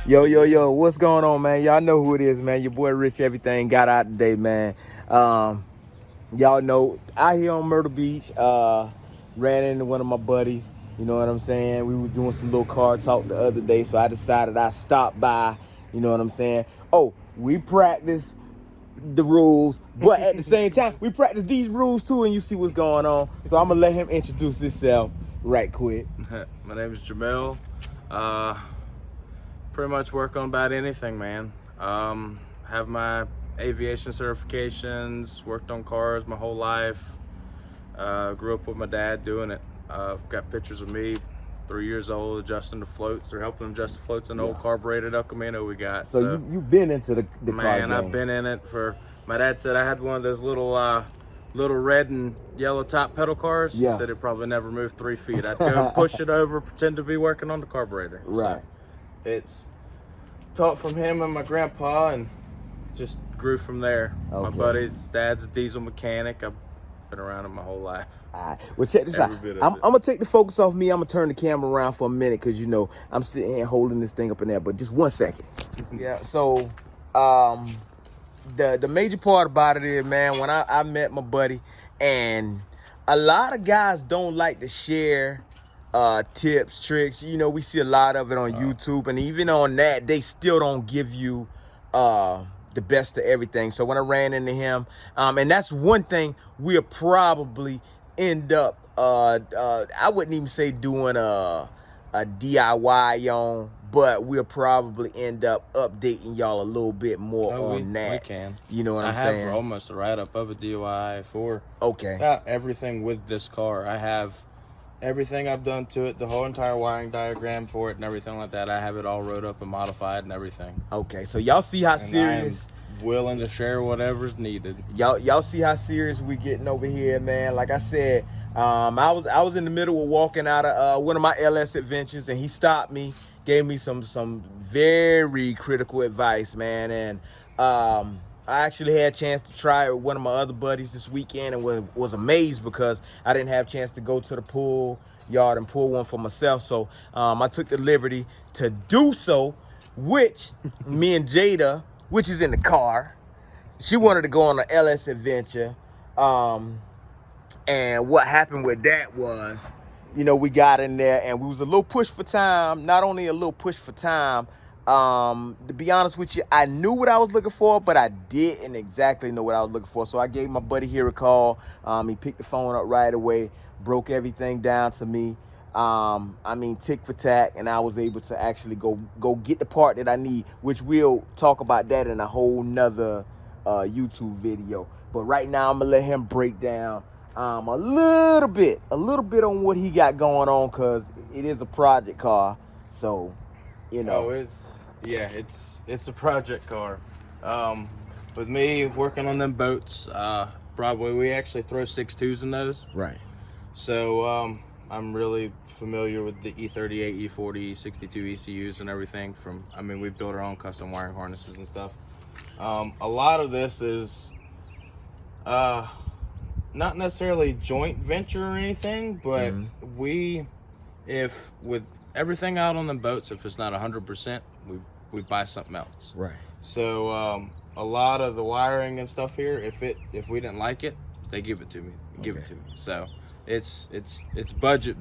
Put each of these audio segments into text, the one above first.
Yo, what's going on, man? Y'all know who it is, man. Your boy Rich Everything got out today, man. Um, y'all know, out here on Myrtle Beach, ran into one of my buddies. You know what I'm saying? We were doing some little car talk the other day, so I decided I stopped by. You know what I'm saying? Oh, we practice the rules, but at the same time, we practice these rules too, and you see what's going on. So I'm gonna let him introduce himself right quick. My name is Jamel. Uh, Pretty much work on about anything, man. Have my aviation certifications, worked on cars my whole life. Grew up with my dad doing it. Got pictures of me, 3 years old, adjusting the floats or helping him adjust the floats in the old carbureted El Camino we got. So you've been into the car man, game. I've been in it for. My dad said I had one of those little red and yellow top pedal cars. Yeah. He said it probably never moved 3 feet. I'd go push it over, pretend to be working on the carburetor. Right. So it's taught from him and my grandpa, and just grew from there. Okay. My buddy's dad's a diesel mechanic. I've been around him my whole life. All right. Well, check this out. Every bit of I'm it. gonna take the focus off me. I'm gonna turn the camera around for a minute because you know I'm sitting here holding this thing up in there. But just 1 second. Yeah. So, the major part about it is, man, when I met my buddy, and a lot of guys don't like to share tips, tricks. You know, we see a lot of it on YouTube, and even on that, they still don't give you the best of everything. So when I ran into him, and that's one thing we'll probably end up I wouldn't even say doing a DIY on, but we'll probably end up updating y'all a little bit more on that. We can. You know what I'm I saying? have almost a write-up of a DIY for Okay. everything with this car. I have everything I've done to it, the whole entire wiring diagram for it and everything like that. I have it all wrote up and modified and everything. Okay. So y'all see how And serious I'm willing to share whatever's needed. y'all see how serious we getting over here, man. Like I said, I was in the middle of walking out of one of my LS adventures, and he stopped me, gave me some very critical advice, man. And I actually had a chance to try it with one of my other buddies this weekend, and was amazed because I didn't have a chance to go to the pool yard and pull one for myself. So I took the liberty to do so, which me and Jada, which is in the car, she wanted to go on an LS adventure. And what happened with that was, you know, we got in there and we was a little push for time. Not only a little push for time, to be honest with you, I knew what I was looking for, but I didn't exactly know what I was looking for. So I gave my buddy here a call. He picked the phone up right away, broke everything down to me. I mean, tick for tack, and I was able to actually go get the part that I need, which we'll talk about that in a whole nother YouTube video. But right now, I'm gonna let him break down a little bit on what he got going on, because it is a project car. So, you know. Oh, it's a project car. With me working on them boats, Broadway, we actually throw 6.2s in those. Right. So I'm really familiar with the E38, E40, E62 ECUs and everything. We build our own custom wiring harnesses and stuff. A lot of this is not necessarily joint venture or anything, but if with everything out on the boats, if it's not 100%, we buy something else. Right. So a lot of the wiring and stuff here, if we didn't like it, they give it to me. So it's budget.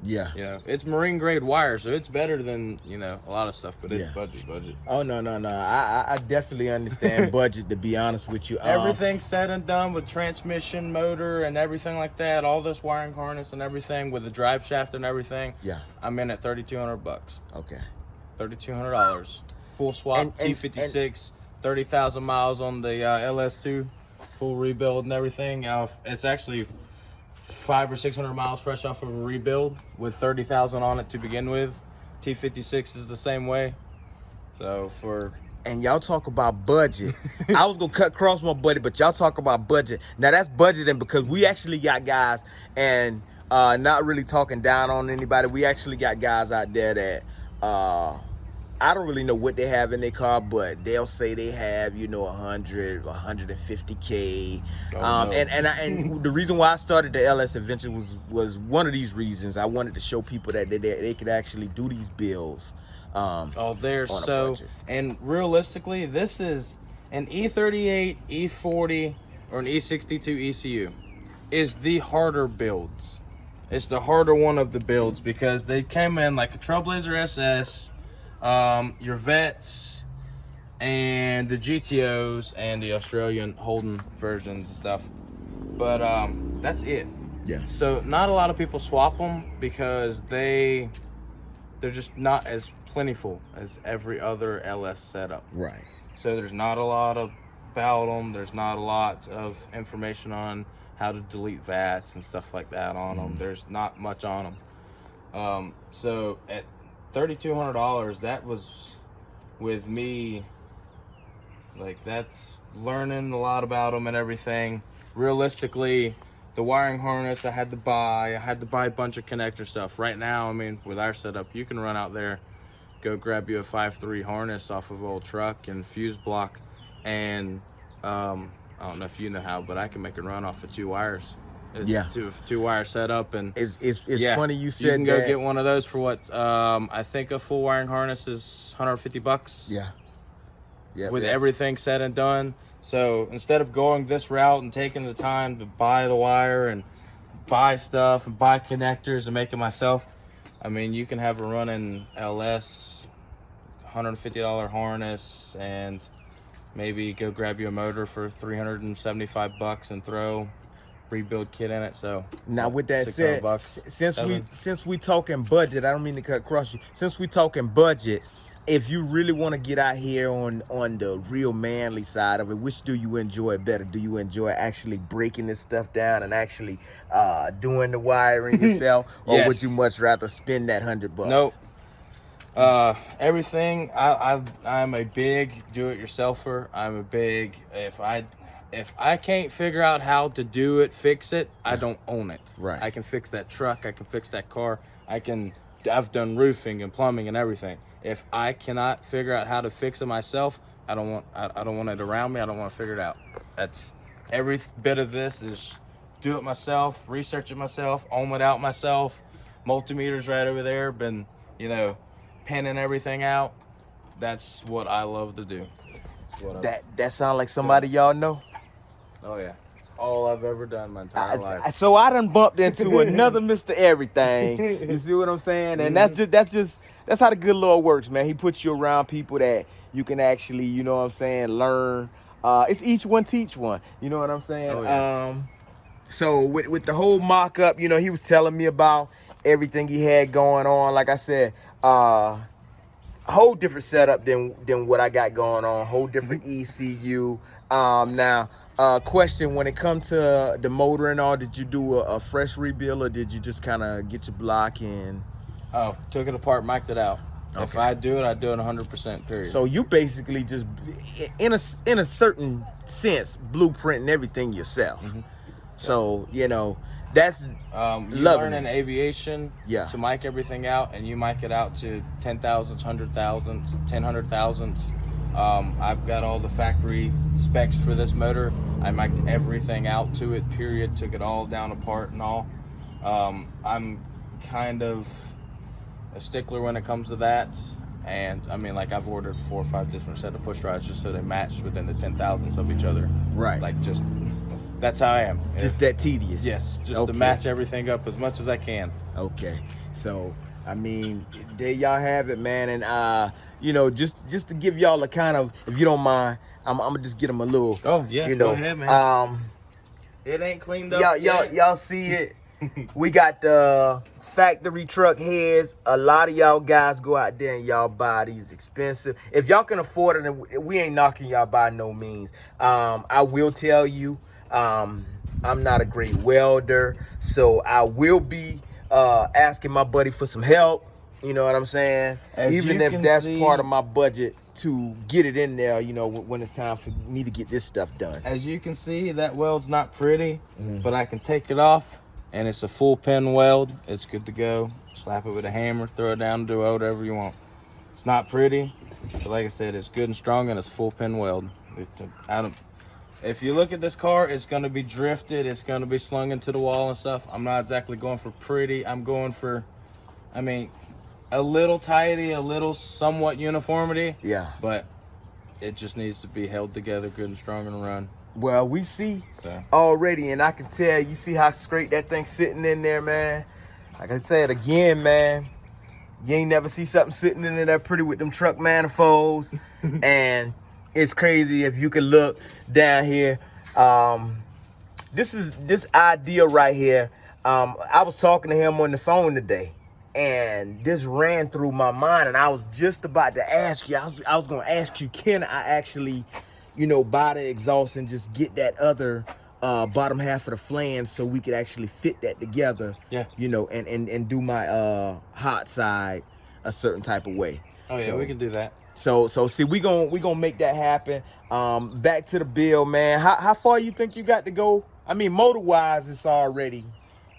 Yeah. You know, it's marine grade wire, so it's better than, you know, a lot of stuff, but it's Yeah. budget. Oh, no. I definitely understand budget, to be honest with you. Everything said and done with transmission, motor, and everything like that, all this wiring harness and everything with the drive shaft and everything. Yeah. I'm in at $3,200. Okay. $3,200. Full swap, And- T56, 30,000 miles on the LS2, full rebuild and everything. It's actually 500 or 600 miles fresh off of a rebuild with 30,000 on it to begin with. T56 is the same way. So And y'all talk about budget. I was gonna cut across my buddy, but y'all talk about budget. Now that's budgeting, because we actually got guys, and not really talking down on anybody, we actually got guys out there that I don't really know what they have in their car, but they'll say they have, you know, 100, 150K. No. And the reason why I started the LS Adventure was one of these reasons. I wanted to show people that they could actually do these bills Oh, there's on a so, budget. and realistically, this is an E38, E40, or an E62 ECU is the harder builds. It's the harder one of the builds because they came in like a Trailblazer SS, your Vets, and the GTOs and the Australian Holden versions and stuff. But that's it. Yeah. So not a lot of people swap them because they're just not as plentiful as every other LS setup. Right. So there's not a lot about them. There's not a lot of information on how to delete VATs and stuff like that on them. There's not much on them. So at $3,200, that was with me. Like, that's learning a lot about them and everything. Realistically, the wiring harness I had to buy a bunch of connector stuff. Right now, I mean, with our setup, you can run out there, go grab you a 5.3 harness off of an old truck and fuse block, and I don't know if you know how, but I can make it run off of 2 wires. It's Yeah. two wire setup, and It's yeah, funny you you said can go that. get one of those for what I think a full wiring harness is $150. Yeah. Yeah. With everything said and done. So instead of going this route and taking the time to buy the wire and buy stuff and buy connectors and make it myself, I mean, you can have a running LS, $150 harness, and maybe go grab you a motor for $375 and throw rebuild kit in it. So Now with that said, $600, since we talking budget, I don't mean to cut across you. Since we talking budget, if you really want to get out here on the real manly side of it, which do you enjoy better? Do you enjoy actually breaking this stuff down and actually doing the wiring yourself, or Yes. would you much rather spend that $100? Nope. Everything. I'm a big do-it-yourselfer. I'm a big if I can't figure out how to do it, fix it, I don't own it. Right. I can fix that truck. I can fix that car. I've done roofing and plumbing and everything. If I cannot figure out how to fix it myself, I don't want it around me. I don't want to figure it out. That's every bit of this is do it myself, research it myself, own it out myself. Multimeters right over there, been, pinning everything out. That's what I love to do. That's what That sound like somebody y'all know? Oh yeah. It's all I've ever done my entire life. So I done bumped into another Mr. Everything. You see what I'm saying? And that's how the good Lord works, man. He puts you around people that you can actually, learn. It's each one teach one. You know what I'm saying? Oh, yeah. So with the whole mock-up, he was telling me about everything he had going on. Like I said, a whole different setup than what I got going on. Whole different ECU. Now, question: when it comes to the motor and all, did you do a fresh rebuild, or did you just kind of get your block and? Oh, took it apart, mic'd it out. If Okay. I do it, I do it 100%. Period. So you basically just, in a certain sense, blueprinting everything yourself. So that's you loving learn it. in aviation Yeah. to mic everything out, and you mic it out to 10,000s, 100,000s, 10,000,000s. I've got all the factory specs for this motor. I mic'd everything out to it, period. Took it all down apart and all. I'm kind of a stickler when it comes to that. And I mean, like, I've ordered 4 or 5 different set of push rods just so they match within the 10,000s of each other. Right. Like, just that's how I am. Just that tedious. Yes, just Okay. to match everything up as much as I can. Okay. So I mean, there y'all have it, man. And just to give y'all a kind of, if you don't mind, I'm gonna just get them a little. Oh yeah, go ahead, man. It ain't cleaned up. Y'all see it. We got the factory truck heads. A lot of y'all guys go out there and y'all buy these expensive. If y'all can afford it, we ain't knocking y'all by no means. I will tell you, I'm not a great welder, so I will be asking my buddy for some help. You know what I'm saying? As Even you if can that's see- part of my budget to get it in there, when it's time for me to get this stuff done. As you can see, that weld's not pretty, but I can take it off, and it's a full pin weld. It's good to go. Slap it with a hammer, throw it down, do whatever you want. It's not pretty, but like I said, it's good and strong, and it's full pin weld. If you look at this car, it's gonna be drifted. It's gonna be slung into the wall and stuff. I'm not exactly going for pretty. I'm going for, a little tidy, a little somewhat uniformity. Yeah. But it just needs to be held together good and strong and run. Well, we see So. already, and I can tell, you see how straight that thing's sitting in there, man. Like I said again, man, you ain't never see something sitting in there that pretty with them truck manifolds. And it's crazy if you can look down here. This idea right here. I was talking to him on the phone today, and this ran through my mind, and I was just about to ask you. I was gonna ask you, can I actually, buy the exhaust and just get that other bottom half of the flange so we could actually fit that together? Yeah. And do my hot side a certain type of way. Oh yeah, we can do that. So see, we gonna make that happen. Back to the build, man. How far you think you got to go? I mean, motor wise, it's already.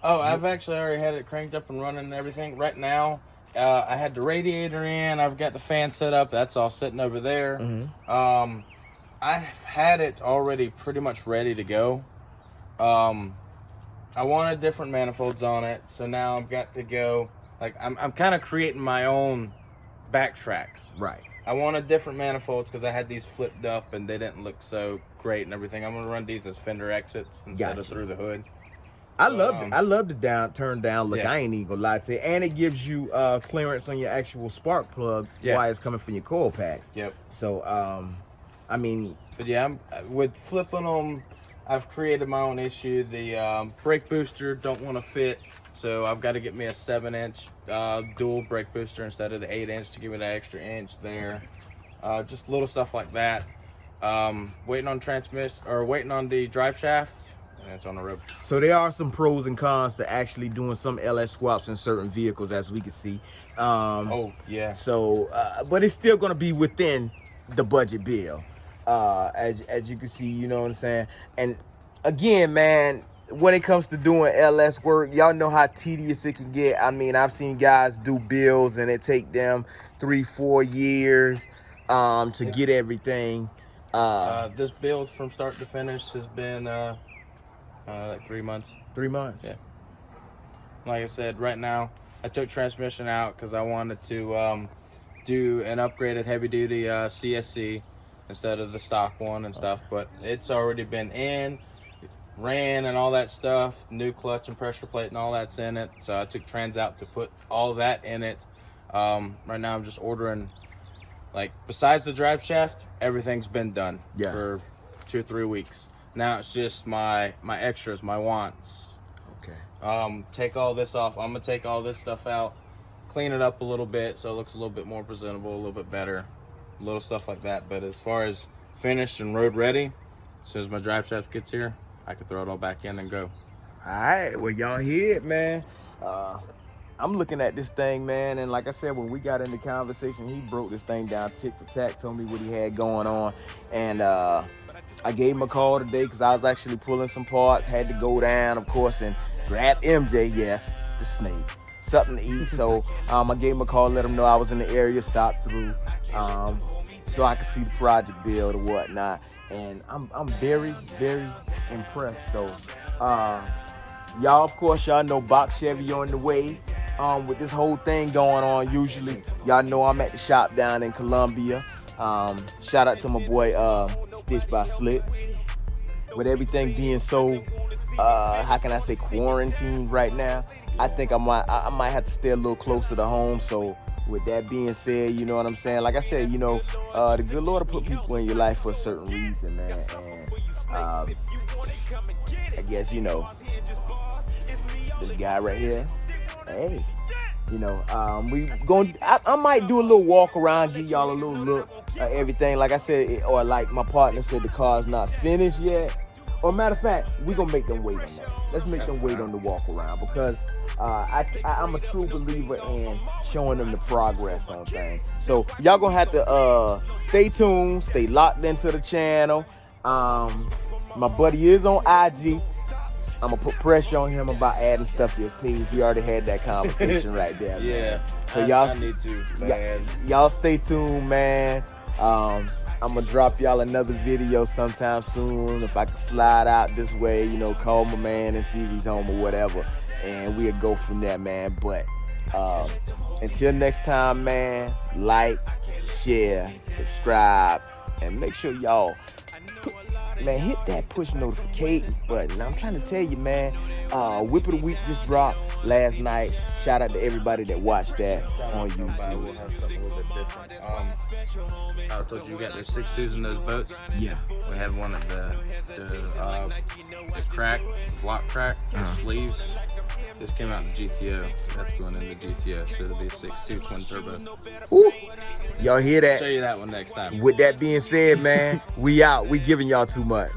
Oh, I've actually already had it cranked up and running and everything. Right now, I had the radiator in. I've got the fan set up. That's all sitting over there. Mm-hmm. I've had it already pretty much ready to go. I wanted different manifolds on it, so now I've got to go. Like I'm kind of creating my own backtracks. Right. I wanted different manifolds because I had these flipped up and they didn't look so great and everything. I'm gonna run these as fender exits instead of through the hood. I love the turn down look. Yeah. I ain't even gonna lie to you. And it gives you clearance on your actual spark plug while it's coming from your coil packs. Yep. So I mean, but yeah, with flipping them, I've created my own issue. The brake booster don't want to fit, so I've got to get me a 7-inch dual brake booster instead of the 8-inch to give me that extra inch there. Just little stuff like that. Waiting on transmission or waiting on the drive shaft. And it's on the road. So there are some pros and cons to actually doing some LS swaps in certain vehicles, as we can see. Oh yeah. So, but it's still gonna be within the budget bill, as you can see. You know what I'm saying? And again, man, when it comes to doing LS work, y'all know how tedious it can get. I mean, I've seen guys do bills and it take them 3-4 years to get everything. This build from start to finish has been like 3 months. 3 months. Yeah. Like I said, right now I took transmission out because I wanted to do an upgraded heavy duty CSC instead of the stock one and stuff. But it's already been in, ran and all that stuff. New clutch and pressure plate and all that's in it. So I took trans out to put all that in it. Right now I'm just ordering. Like, besides the drive shaft, everything's been done for 2 or 3 weeks. Now it's just my extras, my wants. Okay. Take all this off. I'm gonna take all this stuff out, clean it up a little bit so it looks a little bit more presentable, a little bit better, little stuff like that. But as far as finished and road ready, as soon as my drive shaft gets here, I can throw it all back in and go. All right, well, y'all hear it, man. I'm looking at this thing, man, and like I said, when we got in the conversation, he broke this thing down tick for tack, told me what he had going on, and I gave him a call today because I was actually pulling some parts, had to go down, of course, and grab MJ, yes, the snake, something to eat. So I gave him a call, let him know I was in the area, stopped through, so I could see the project build or whatnot, and I'm very, very impressed, though. Y'all, of course, y'all know Box Chevy on the way. With this whole thing going on, usually y'all know I'm at the shop down in Columbia. Shout out to my boy Stitch by Slick. With everything being so how can I say, quarantined right now, I think I might have to stay a little closer to home. So with that being said, you know what I'm saying, like I said, you know, the good Lord will put people in your life for a certain reason, man. And I guess, you know, this guy right here, hey, you know, I might do a little walk around, give y'all a little look at everything. Like I said, or like my partner said, the car's not finished yet. Or matter of fact, we gonna make them wait on that. Let's make them wait on the walk around, because I'm a true believer in showing them the progress on things. So y'all gonna have to stay tuned, stay locked into the channel. My buddy is on IG. I'm gonna put pressure on him about adding stuff to his page. We already had that conversation right there. Yeah. Man. So I need to, man. Y'all stay tuned, man. I'm gonna drop y'all another video sometime soon. If I can slide out this way, you know, call my man and see if he's home or whatever, and we'll go from there, man. But Until next time, man, like, share, subscribe, and make sure y'all man, hit that push notification button. I'm trying to tell you, man, Whip of the Week just dropped last night. Shout out to everybody that watched that on We'll have YouTube. something a little bit different. I told you we got those 6.2s in those boats. Yeah. We had one at the crack, block crack, sleeve. This came out in the GTO. That's going in the GTO, so it'll be a 6.2 twin turbo. Woo. Y'all hear Show that? you that one next time. With that being said, man, we out. We giving y'all too much.